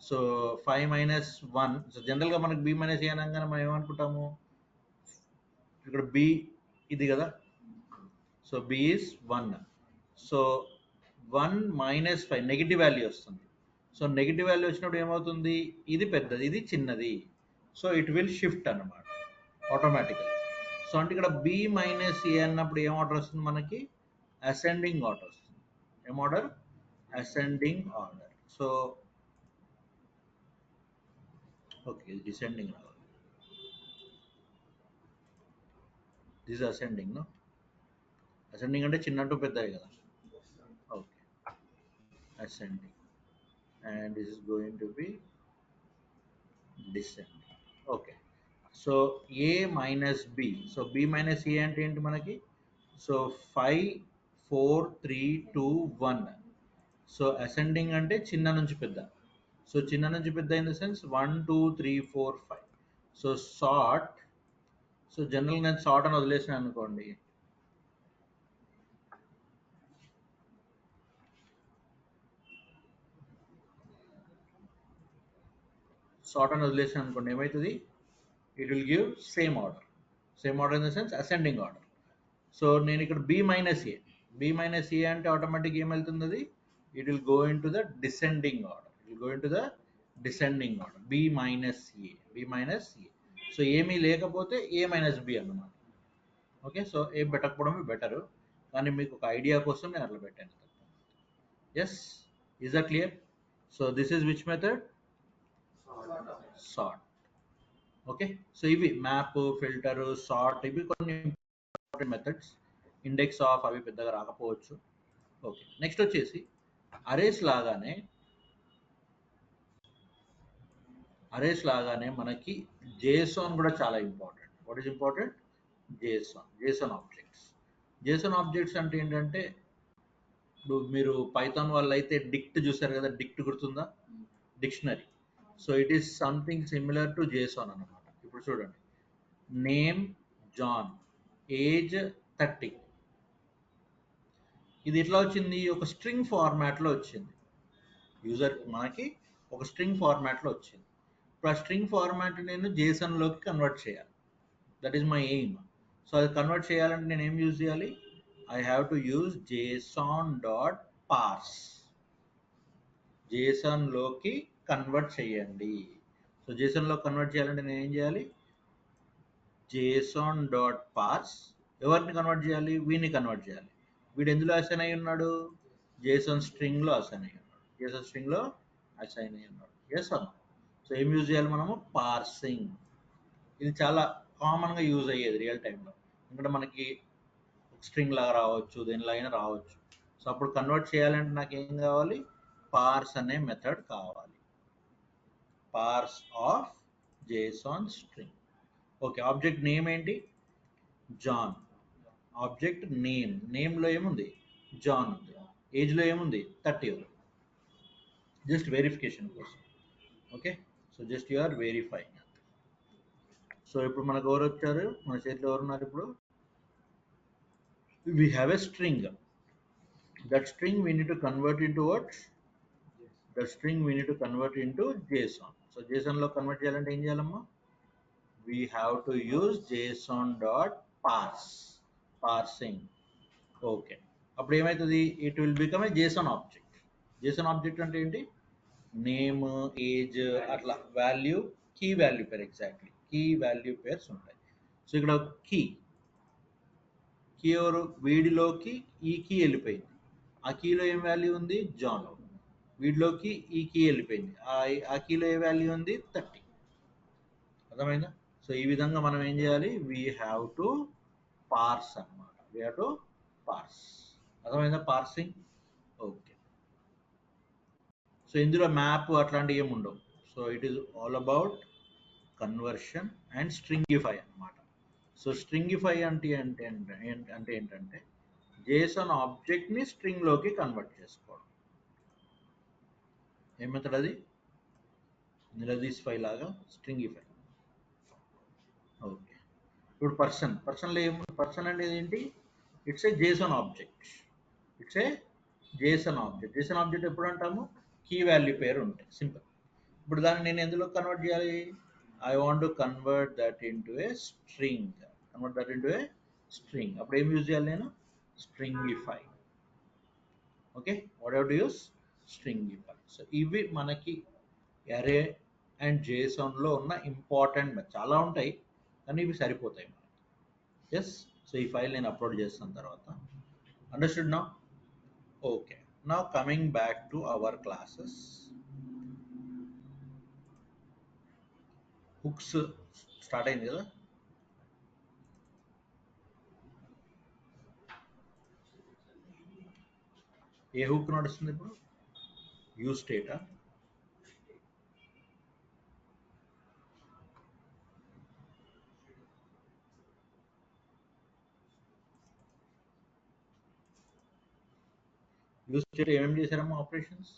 సో 5 మైనస్ 1, సో జనరల్గా మనకి బి మైనస్ ఏ అనగానే మనం ఏమనుకుంటాము, ఇక్కడ బి ఇది కదా, so b is 1. So 1 minus 5 negative value వస్తుంది. సో నెగిటివ్ వాల్యూ వచ్చినప్పుడు ఏమవుతుంది, ఇది పెద్దది ఇది చిన్నది, సో ఇట్ విల్ షిఫ్ట్ అన్నమాట ఆటోమేటికల్. సో అంటే ఇక్కడ బి మైనస్ ఏ అన్నప్పుడు ఏం ఆర్డర్ వస్తుంది మనకి? అసెండింగ్ ఆర్డర్ వస్తుంది. ఏం order? Ascending order. So okay, descending రావాలి, దిస్ అసెండింగ్. నో, అసెండింగ్ అంటే చిన్న టు పెద్దవి కదా. Okay, ascending, and this is going to be descending. Okay, so a minus b, so b minus a అంటే ఏంటి మనకి? సో 5 4 3 2 1. సో అసెండింగ్ అంటే చిన్న నుంచి పెద్ద. సో చిన్న నుంచి పెద్ద in the sense 1 2 3 4 5. So sort, so general నేను సార్ట్ అని వదిలేసిన అనుకోండి, సార్ట్ అని వదిలేసిన అనుకోండి ఏమవుతుంది, it will give same order. Same order in the sense ascending order. So నేను ఇక్కడ B minus A, B minus A అంటే ఆటోమేటిక్ ఏమవుతుంది, అది it will go into the descending order. It will go into the descending order, B minus A, B minus A. So ఏమీ లేకపోతే ఏ minus B అన్నమాట. Okay, so ఏం పెట్టకపోవడమే better, కానీ మీకు ఒక ఐడియా కోసం నేను అట్లా పెట్టాను. Yes, is that clear? So this is which method? Sort. Okay, so ఇవి మ్యాప్, ఫిల్టర్, సార్ట్, ఇవి కొన్ని మెథడ్స్. ఇండెక్స్ ఆఫ్ అవి పెద్దగా రాకపోవచ్చు. ఓకే, నెక్స్ట్ వచ్చేసి అరేస్ లాగానే మనకి జేసన్ కూడా చాలా important. What is important? Jason objects. Jason objects అంటే ఏంటంటే, ఇప్పుడు మీరు పైథాన్ వాళ్ళు అయితే డిక్ట్ చూసారు కదా, డిక్ట్ గుర్తుందా? Dictionary. So it is something similar to Jason అన్నమాట. ఇప్పుడు చూడండి, నేమ్ జాన్, ఏజ్ 30. ఇది ఎట్లా వచ్చింది? ఒక స్ట్రింగ్ ఫార్మాట్లో వచ్చింది. యూజర్ మనకి ఒక స్ట్రింగ్ ఫార్మాట్లో వచ్చింది. ఇప్పుడు ఆ స్ట్రింగ్ ఫార్మాట్ నేను జేసన్లోకి కన్వర్ట్ చేయాలి. That is my aim. So అది కన్వర్ట్ చేయాలంటే నేను ఏం యూజ్ చేయాలి? I have to use JSON dot parse. జేసన్లోకి కన్వర్ట్ చేయండి. సో జేసన్లో కన్వర్ట్ చేయాలంటే నేను ఏం చేయాలి? JSON dot parse. ఎవరిని కన్వర్ట్ చేయాలి? వీడిని కన్వర్ట్ చేయాలి. వీడు ఎందులో అసైన్ అయి ఉన్నాడు? జేసన్ స్ట్రింగ్లో అసైన్ అయి ఉన్నాడు. జేసన్ స్ట్రింగ్లో అసైన్ అయి ఉన్నాడు. ఎస్ అన్న. సో ఏం యూజ్ చేయాలి మనము? పార్సింగ్. ఇది చాలా కామన్గా యూజ్ అయ్యేది రియల్ టైంలో. ఎందుకంటే మనకి స్ట్రింగ్ లాగా రావచ్చు, దేనిలో అయినా రావచ్చు. సో అప్పుడు కన్వర్ట్ చేయాలంటే నాకు ఏం కావాలి? పార్స్ అనే మెథడ్ కావాలి. Parse of JSON string. Okay, object name ఏంటి? జాన్. Object name. నేమ్లో ఏముంది? జాన్ ఉంది. ఏజ్లో ఏముంది? 30 ఉంది. జస్ట్ వెరిఫికేషన్ కోసం. Okay, so just you are verifying. So ఇప్పుడు మనకు ఎవరు వచ్చారు? మన చేతిలో ఎవరున్నారు ఇప్పుడు? We have a string. That string we need to convert into what? That string we need to convert into JSON. So JSON లో కన్వర్ట్ చేయాలంటే ఏం చేయాలమ్మా? We have to use JSON dot parse. Parsing. Okay. అప్పుడు ఏమవుతుంది? It will become a JSON object. JSON object అంటే ఏంటి? Name, age, అట్లా value, key value పేర్, exactly key value pairs ఉంటాయి. సో ఇక్కడ కీ ఎవరు? వీడిలోకి ఈ కీ వెళ్ళిపోయింది. ఆ కీలో ఏం వాల్యూ ఉంది? జాన్. వీడిలోకి ఈ కీ వెళ్ళిపోయింది. ఆ కీలో ఏ వాల్యూ ఉంది? 30. అర్థమైందా? సో ఈ విధంగా మనం ఏం చేయాలి? వీ హ్యావ్ టు పార్స్ అన్నమాట. We have to parse. అర్థమైందా? పార్సింగ్. ఓకే. సో ఇందులో మ్యాప్ అట్లాంటివి ఏమి ఉండవు. So it is all about conversion and stringify అన్నమాట. సో స్ట్రింగిఫై అంటే ఏంటంటే జేసన్ ఆబ్జెక్ట్ని స్ట్రింగ్లోకి కన్వర్ట్ చేసుకోవడం. ఏం మెథడ్ అది? నిలదీసిఫై లాగా స్ట్రింగిఫై. ఓకే. ఇప్పుడు పర్సన్లో పర్సన్ అనేది ఏంటి? It's a Jason object. It's a Jason object. Jason object ఎప్పుడు అంటాము? కీ వాల్యూ పేరు ఉంటాయి. సింపుల్. ఇప్పుడు దాన్ని నేను ఎందులో కన్వర్ట్ చేయాలి? I want to convert that into a string. Convert that into a string. అప్పుడు ఏం యూజ్ చేయాలి నేను? Stringify. Okay, whatever to use? Stringify. So ఇవి మనకి అరే అండ్ జేసన్లో ఉన్న ఇంపార్టెంట్, చాలా ఉంటాయి కానీ ఇవి సరిపోతాయి మనకి. ఎస్. సో ఈ ఫైల్ నేను అప్లోడ్ చేస్తాను తర్వాత. Understood now? Okay. Now coming back to our classes. Hooks start అయింది కదా? ఏ హుక్ నడుస్తుంది ఇప్పుడు? యూజ్ స్టేటా? యూజ్ స్టేట్ ఏమేమి చేశారమ్మా ఆపరేషన్స్?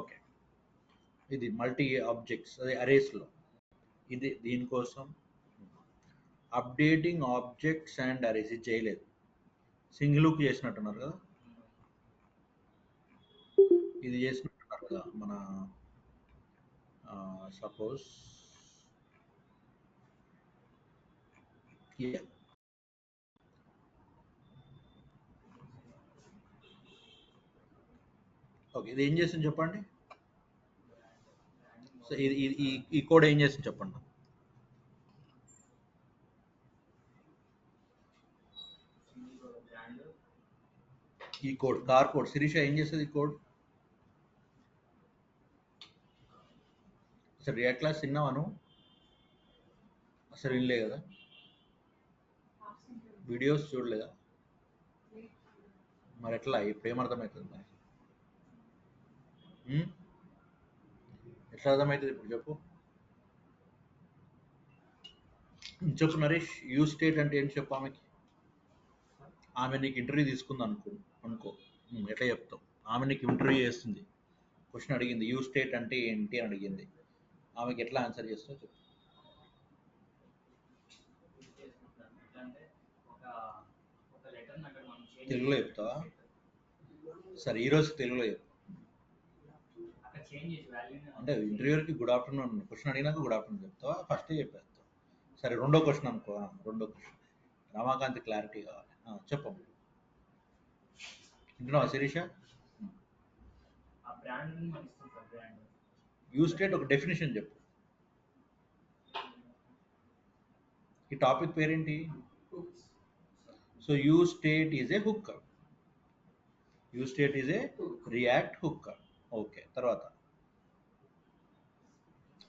ఓకే, ఇది మల్టీ ఆబ్జెక్ట్స్, అదే అరేస్లో. ఇది దీనికోసం అప్డేటింగ్ ఆబ్జెక్ట్స్ అండ్ అరేస్ ఇది చేయలేదు. సింగిల్ హుక్ చేసినట్టున్నారు కదా? ఇది చేసినట్టున్నారు కదా మన సపోజ్ ఓకే, ఇది ఏం చేస్తుంది చెప్పండి. సో ఇది ఈ కోడ్ ఏం చేస్తుంది చెప్పండి. ఈ కోడ్, కార్ కోడ్. శిరీష ఏం చేస్తుంది ఈ కోడ్? అసలు రియాక్ట్ క్లాస్ విన్నావా నువ్వు? అసలు వినలే కదా? వీడియోస్ చూడలేదా? మరి ఎట్లా ఇప్పుడు ఏమర్థమవుతుంది మరి? ఎట్లా అర్థమవుతుంది ఇప్పుడు చెప్పు. చెప్పు నరేష్, యూజ్ స్టేట్ అంటే ఏంటి చెప్పు ఆమెకి. ఆమె నీకు ఇంటర్వ్యూ తీసుకుంది అనుకో అనుకో ఎట్లా చెప్తావు? ఆమె నీకు ఇంటర్వ్యూ చేస్తుంది, క్వశ్చన్ అడిగింది యూజ్ స్టేట్ అంటే ఏంటి అని అడిగింది, ఆమెకి ఎట్లా ఆన్సర్ చేస్తావు చెప్పు. తెలుగులో చెప్తావా? సరే ఈరోజు తెలుగులో చెప్పు. అంటే ఇంటర్వ్యూకి గుడ్ ఆఫ్టర్నూన్ క్వశ్చన్ అడిగినాక గుడ్ ఆఫ్టర్నూన్ చెప్తావా, ఫస్టే చెప్పేస్తావు? సరే రెండో క్వశ్చన్ అనుకో, రెండో క్వశ్చన్ రమాకాంత్ క్లారిటీ కావాలి. చెప్పు. వింటున్నావా శిరీష? యూజ్ స్టేట్ ఒక డెఫినేషన్ చెప్పు. ఈ టాపిక్ పేరేంటి? So use state is a hooker. Use state is a React hooker. Okay, తర్వాత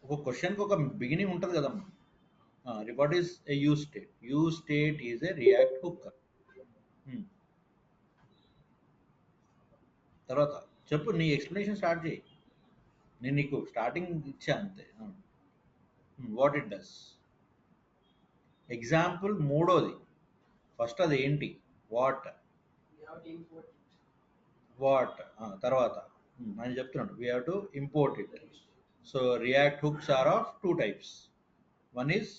ఒక క్వశ్చన్కి ఒక బిగినింగ్ ఉంటుంది కదమ్మా. What is a use state? Use state is a React hooker. తర్వాత చెప్పు, నీ ఎక్స్ప్లెనేషన్ స్టార్ట్ చేయి. నేను నీకు స్టార్టింగ్ ఇచ్చా అంతే. What it does. ఎగ్జాంపుల్ మూడోది. ఫస్ట్ అది ఏంటి? వాట్. వాట్ తర్వాత నేను చెప్తున్నాను, we have to import it. So React hooks are of two types. One is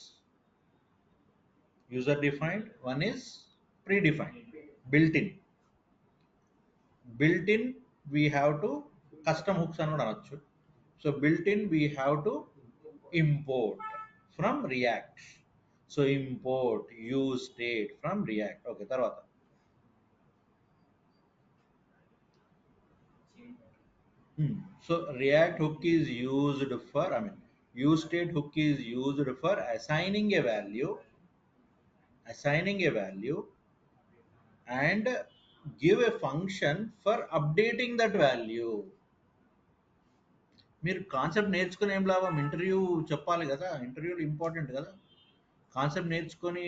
user defined, one is predefined, built in. Built in we have to custom hooks అని కూడా అనొచ్చు. So built in we have to import from React. So import use state from React. Okay, తర్వాత so React hook is used for, use state hook is used for assigning a value and give a function for updating that value. మీరు concept నేర్చుకుని ఏం లాభం? Interview చెప్పాలి కదా, ఇంటర్వ్యూలు important కదా. Concept నేర్చుకొని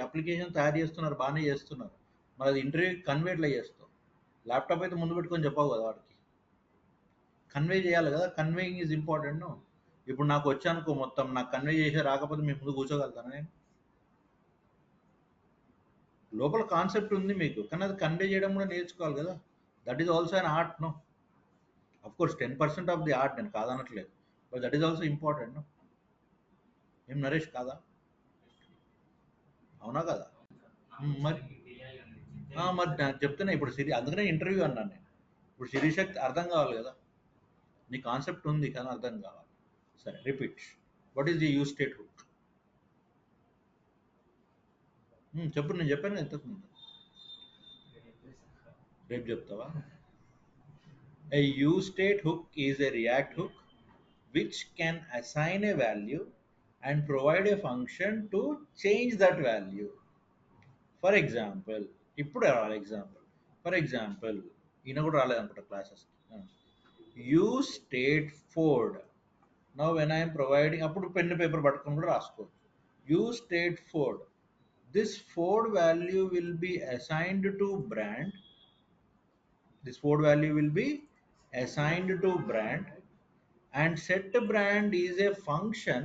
అప్లికేషన్ తయారు చేస్తున్నారు, బాగానే చేస్తున్నారు, మరి అది ఇంటర్వ్యూ కన్వే ఎట్లా చేస్తావు? ల్యాప్టాప్ అయితే ముందు పెట్టుకొని చెప్పావు కదా వాడికి, కన్వే చేయాలి కదా. Conveying is important. ఇప్పుడు నాకు వచ్చానుకో మొత్తం, నాకు కన్వే చేసే రాకపోతే మీ ముందు కూర్చోగలుగుతాను నేను? లోపల కాన్సెప్ట్ ఉంది మీకు, కానీ అది కన్వే చేయడం కూడా నేర్చుకోవాలి కదా. That is also an art. No, of course 10% of the art, నేను కాదనట్లేదు, but that is also important. No, ఏం నరేష్ కాదా? అవునా కదా? మరి మరి నాకు చెప్తున్నా ఇప్పుడు అందుకనే ఇంటర్వ్యూ అన్నాను నేను. ఇప్పుడు శిరీషకి అర్థం కావాలి కదా, నీ కాన్సెప్ట్ ఉంది కానీ అర్థం కావాలి. సరే repeat. What is the use state hook? చెప్పు, నేను చెప్పాను ఇంతకు ముందు. రేపు చెప్తావా? A use state hook is a React hook which can assign a value and provide a function to change that value. For example, ఇప్పుడు రావాలి ఎగ్జాంపుల్. ఫర్ ఎగ్జాంపుల్ ఈయన కూడా రాలేదనుకుంటా classes. Use state Ford. Now when I'm providing, అప్పుడు pen paper పట్టుకొని కూడా రాసుకోవచ్చు. Use state Ford. This Ford value will be assigned to brand. This Ford value will be assigned to brand, and set brand is a function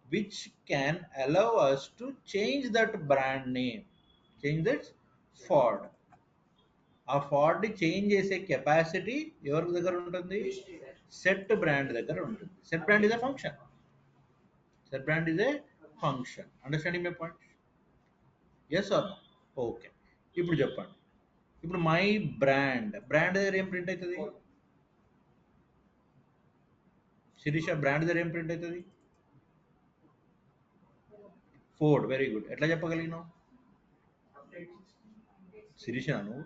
which can allow us to change that brand name. Change that Ford. ఆ Ford ని change చేసే capacity ఎవరి దగ్గర ఉంటుంది? Set brand దగ్గర ఉంటుంది. Set brand is a function. Set brand is a function. Understanding my point? Yes or no? Okay, ఇప్పుడు చెప్పండి. ఇప్పుడు మై బ్రాండ్ దగ్గర ఏం ప్రింట్ అవుతుంది? శిరీష, బ్రాండ్ దగ్గర ఏం ప్రింట్ అవుతుంది? ఫోర్డ్. Very good. ఎట్లా చెప్పగలిగినావు శిరీష నువ్వు?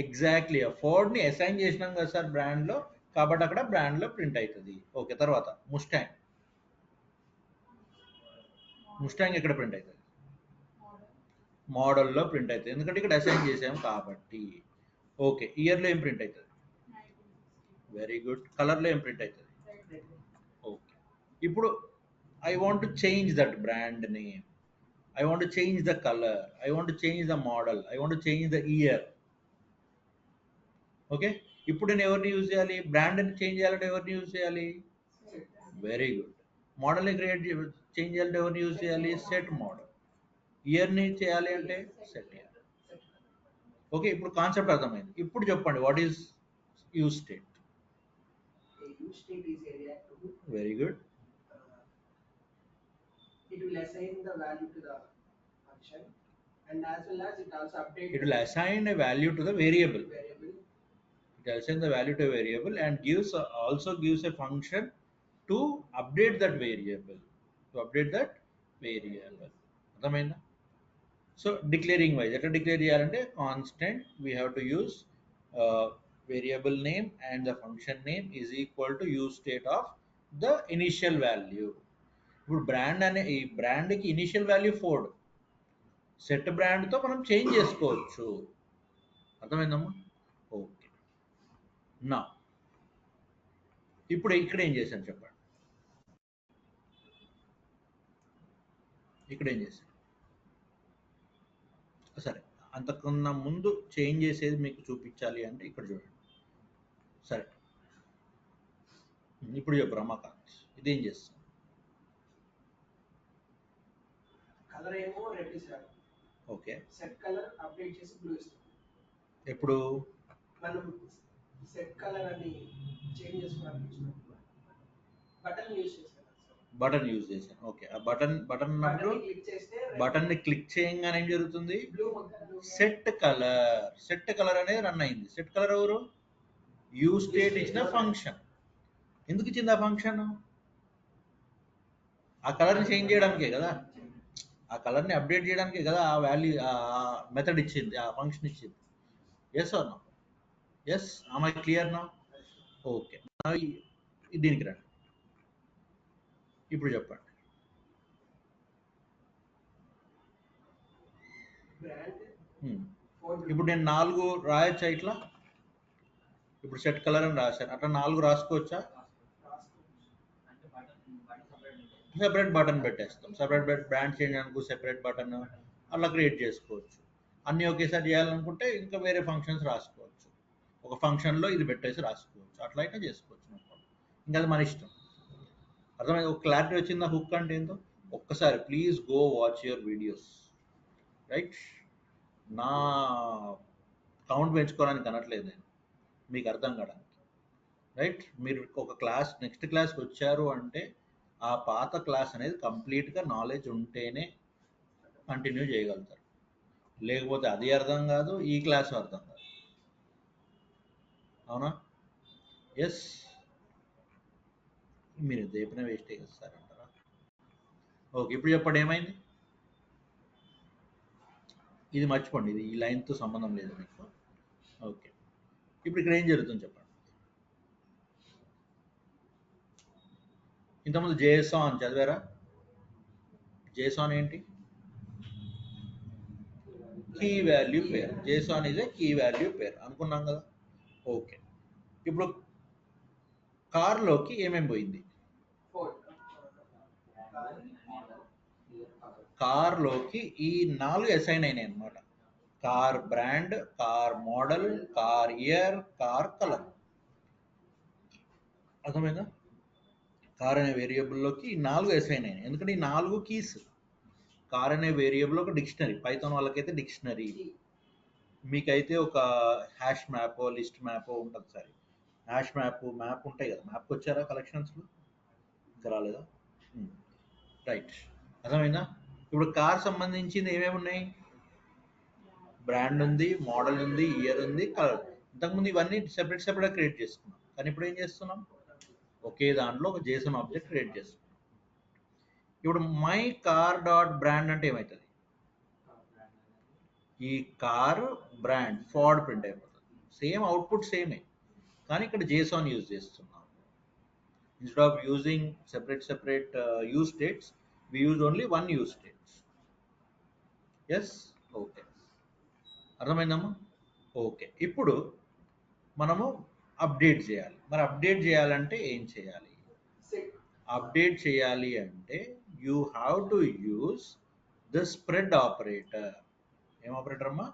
ఎగ్జాక్ట్లీ, ఆ ఫోర్డ్ని అసైన్ చేసినాం కదా సార్ బ్రాండ్లో, కాబట్టి అక్కడ బ్రాండ్లో ప్రింట్ అవుతుంది. ఓకే, తర్వాత ముస్టాంగ్. ముస్టాంగ్ ఎక్కడ ప్రింట్ అవుతుంది? మోడల్లో ప్రింట్ అవుతుంది, ఎందుకంటే ఇక్కడ అసైన్ చేసాం కాబట్టి. ఓకే, ఇయర్లో ఏం ప్రింట్ అవుతుంది? Very good. కలర్లో ఏం ప్రింట్ అవుతుంది? ఓకే, ఇప్పుడు I want to change that brand name, I want to change the color, I want to change the model, I want to change the year. Okay, ఇప్పుడు నేను ఎవరిని use చేయాలి? బ్రాండ్ని change చేయాలంటే ఎవరిని యూజ్ చేయాలి? Very good. మోడల్ని change చేయాలంటే ఎవరిని యూజ్ చేయాలి? Set model. ఇయర్ని చేయాలి అంటే సెట్ ఇయర్. ఓకే, ఇప్పుడు కాన్సెప్ట్ అర్థమైంది. ఇప్పుడు చెప్పండి, what is use state? Very good. It will assign the value to the function, and as well as it also updates. It will assign a value to the variable. It assigns the value to a variable and also gives a function to update that variable. అర్థమైందా? So declaring wise ఎట్లా declare చేయాలంటే constant we have to use variable name and the function name is equal to use state of the initial value. ఇప్పుడు brand అనే ఈ బ్రాండ్కి initial value 4. Set బ్రాండ్తో మనం change చేసుకోవచ్చు. అర్థమైందమ్మా? Okay, నా ఇప్పుడు ఇక్కడ ఏం చేశాను చెప్పండి. ఇక్కడ ఏం చేశాను? సరే, అంతకన్నా ముందు చేంజ్ చేసేది మీకు చూపించాలి అంటే ఇక్కడ చూడండి. సరే, ఇప్పుడు చెప్పు రమాకాంత్, ఇదేం చేస్తాం? కలర్ ఏమో రెడ్ ఇస్తాడు. ఓకే, సెట్ కలర్ అప్డేట్ చేసి బ్లూ ఇస్తాం. ఎప్పుడు మనం సెట్ కలర్ అని చేంజ్ చేసుకోవడానికి బటన్ యూజ్ చేస్తాం. బటన్ యూజ్ చేశాను. ఓకే, ఆ బటన్ అన్నప్పుడు బటన్ని క్లిక్ చేయగానే ఏం జరుగుతుంది? సెట్ కలర్ అనేది రన్ అయింది. సెట్ కలర్ ఎవరు? యూజ్ స్టేట్ ఇచ్చిన ఫంక్షన్. ఎందుకు ఇచ్చింది ఆ ఫంక్షన్? ఆ కలర్ని చేంజ్ చేయడానికే కదా, ఆ కలర్ని అప్డేట్ చేయడానికే కదా ఆ వాల్యూ ఆ మెథడ్ ఇచ్చింది, ఆ ఫంక్షన్ ఇచ్చింది. Yes or no? Yes, am I clear now? Okay, దీనికి రండి. ఇప్పుడు చెప్పండి. ఇప్పుడు నేను 4 రాయొచ్చా ఇట్లా? ఇప్పుడు సెట్ కలర్ అని రాశాను, అట్లా 4 రాసుకోవచ్చా? సెపరేట్ బటన్ పెట్టేస్తాం. సెపరేట్ బ్రాండ్ చేంజ్ అనుకో సెపరేట్ బటన్ అట్లా క్రియేట్ చేసుకోవచ్చు. అన్నీ ఒకేసారి చేయాలనుకుంటే ఇంకా వేరే ఫంక్షన్స్ రాసుకోవచ్చు. ఒక ఫంక్షన్లో ఇది పెట్టేసి రాసుకోవచ్చు. అట్లా అయితే చేసుకోవచ్చు. ఇంకా అది మన ఇష్టం. అర్థమైంది? ఒక క్లారిటీ వచ్చిందా హుక్ అంటే ఏంటో? ఒక్కసారి please go watch your videos, right? నా కౌంట్ పెంచుకోవడానికి అనట్లేదు నేను, మీకు అర్థం కావడానికి, రైట్? మీరు ఒక క్లాస్ నెక్స్ట్ క్లాస్కి వచ్చారు అంటే ఆ పాత క్లాస్ అనేది కంప్లీట్గా నాలెడ్జ్ ఉంటేనే కంటిన్యూ చేయగలుగుతారు. లేకపోతే అది అర్థం కాదు, ఈ క్లాస్ అర్థం కాదు. అవునా? ఎస్, మీరు దేపిన వేస్ట్ చేస్తారంటారా? ఓకే, ఇప్పుడు చెప్పండి ఏమైంది? ఇది మర్చిపోండి, ఇది ఈ లైన్తో సంబంధం లేదు మీకు. ఓకే, ఇప్పుడు ఇక్కడ ఏం జరుగుతుంది చెప్పండి. ఇంతకుముందు జేసాన్ చదివారా? జేసాన్ ఏంటి? Key value pair. JSON is a key value pair అనుకున్నాం కదా. ఓకే, ఇప్పుడు కార్లోకి ఏమేమి పోయింది? కార్లోకి ఈ 4 అసైన్ అయినాయి అన్నమాట. Car brand, car model, car year, car colour. అర్థమైందా? కార్ అనే వేరియబుల్లోకి ఈ 4 అసైన్ అయినాయి. ఎందుకంటే ఈ 4 కీస్. కార్ అనే వేరియబుల్ ఒక డిక్షనరీ, పైథాన్ వాళ్ళకైతే డిక్షనరీ, మీకైతే ఒక హ్యాష్ మ్యాప్ లిస్ట్ మ్యాప్ ఉంటుంది. సరే, హ్యాష్ మ్యాప్ ఉంటాయి కదా. మ్యాప్కి వచ్చారా కలెక్షన్స్లో? ఇంకా రాలేదా? రైట్, అర్థమైందా? ఇప్పుడు కార్ సంబంధించింది ఏమేమి ఉన్నాయి? బ్రాండ్ ఉంది, మోడల్ ఉంది, ఇయర్ ఉంది, కలర్. ఇంతకుముందు ఇవన్నీ సెపరేట్గా క్రియేట్ చేసుకున్నాం. కానీ ఇప్పుడు ఏం చేస్తున్నాం? ఒకే దాంట్లో ఒక జేసన్ ఆబ్జెక్ట్ క్రియేట్ చేస్తున్నాం. ఇప్పుడు మై కార్ డాట్ బ్రాండ్ అంటే ఏమవుతుంది? ఈ కార్ బ్రాండ్ ఫార్డ్ ప్రింట్ అయిపోతుంది. సేమ్ అవుట్పుట్ సేమే, కానీ ఇక్కడ జేసాన్ యూజ్ చేస్తున్నాం. Instead of using separate use states, we use only one use states. Yes? Okay. అర్థమైందమ్మా? ఓకే, ఇప్పుడు మనము అప్డేట్ చేయాలి. మరి అప్డేట్ చేయాలంటే ఏం చేయాలి? అప్డేట్ చేయాలి అంటే you have to use the spread operator. ఏం ఆపరేటర్ అమ్మా?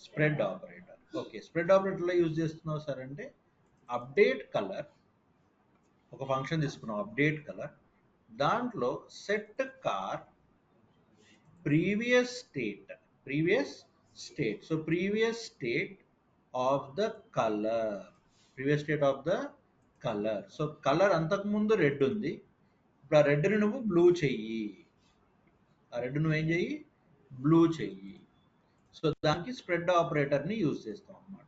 Spread operator. ఓకే, స్ప్రెడ్ ఆపరేటర్లో యూజ్ చేస్తున్నావు సార్ అంటే అప్డేట్ కలర్, ఒక ఫంక్షన్ తీసుకున్నాం అప్డేట్ కలర్, దాంట్లో set car previous state, previous state, so previous state of the colour, previous state of the colour. So colour అంతకుముందు red ఉంది, ఇప్పుడు ఆ రెడ్ని నువ్వు బ్లూ చెయ్యి, ఆ రెడ్ నువ్వేం చెయ్యి, బ్లూ చెయ్యి. సో దానికి స్ప్రెడ్ ఆపరేటర్ని యూజ్ చేస్తాం అన్నమాట.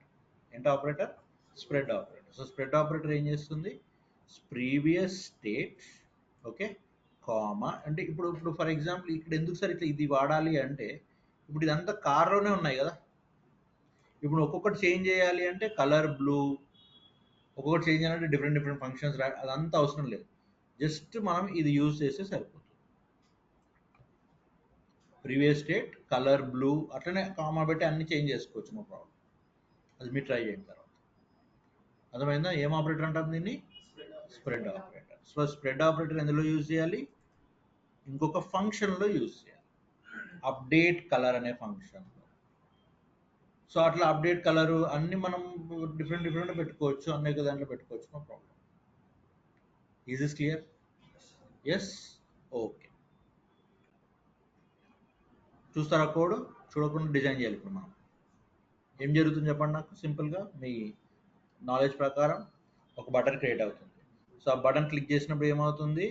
ఏంటి operator? Spread operator. So spread operator ఏం చేస్తుంది, ప్రీవియస్ స్టేట్, ఓకే, కామా అంటే ఇప్పుడు ఇప్పుడు ఫర్ ఎగ్జాంపుల్ ఇక్కడ ఎందుకు సార్ ఇట్లా ఇది వాడాలి అంటే, ఇప్పుడు ఇదంతా కార్లోనే ఉన్నాయి కదా, ఇప్పుడు ఒక్కొక్కటి చేంజ్ చేయాలి అంటే కలర్ బ్లూ, ఒక్కొక్కటి చేంజ్ చేయాలంటే డిఫరెంట్ డిఫరెంట్ ఫంక్షన్స్ అదంతా అవసరం లేదు, జస్ట్ మనం ఇది యూజ్ చేస్తే సరిపోతుంది. ప్రీవియస్ స్టేట్ కలర్ బ్లూ అట్లనే కామా పెట్టి అన్ని చేంజ్ చేసుకోవచ్చు, నో ప్రాబ్లం. అది మీరు ట్రై చేయండి తర్వాత. అర్థమైందా? ఏం ఆపరేటర్ అంటాం దీన్ని? Spread operator. So spread operator ఎందులో యూజ్ చేయాలి, ఇంకొక ఫంక్షన్లో యూజ్ చేయాలి, అప్డేట్ కలర్ అనే ఫంక్షన్లో. సో అట్లా అప్డేట్ కలరు అన్ని మనం డిఫరెంట్ డిఫరెంట్ పెట్టుకోవచ్చు, అనేక దాంట్లో పెట్టుకోవచ్చు, no problem. Is this clear? Yes, okay. చూస్తారా కోడ్? చూడకుండా డిజైన్ చేయాలి. ఇప్పుడు మనం ఏం జరుగుతుంది చెప్పండి నాకు సింపుల్గా, మీ నాలెడ్జ్ ప్రకారం ఒక బటన్ క్రియేట్ అవుతుంది. సో ఆ బటన్ క్లిక్ చేసినప్పుడు ఏమవుతుంది,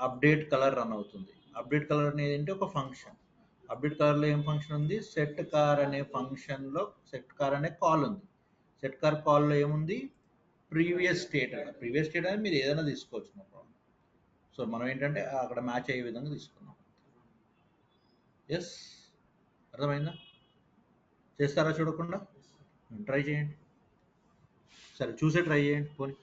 అప్డేట్ కలర్ రన్ అవుతుంది. అప్డేట్ కలర్ అనేది ఏంటి, ఒక ఫంక్షన్. అప్డేట్ కలర్లో ఏం ఫంక్షన్ ఉంది, సెట్ కార్ అనే ఫంక్షన్లో సెట్ కార్ అనే కాల్ ఉంది. సెట్ కార్ కాల్లో ఏముంది, ప్రీవియస్ స్టేట్. ప్రీవియస్ స్టేట్ అనేది మీరు ఏదైనా తీసుకోవచ్చు, నో ప్రాబ్లం. సో మనం ఏంటంటే అక్కడ మ్యాచ్ అయ్యే విధంగా తీసుకున్నాం. ఎస్, అర్థమైందా? చేస్తారా చూడకుండా? ట్రై చేయండి, సరే చూసే ట్రై చేయండి పోనీ.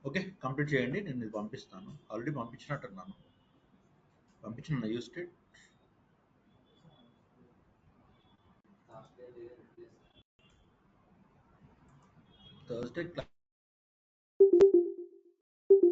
ఓకే, కంప్లీట్ చేయండి. నేను ఇది పంపిస్తాను. ఆల్రెడీ పంపించినట్టున్నాను. పంపించిన యూస్ ఇట్ థర్స్డే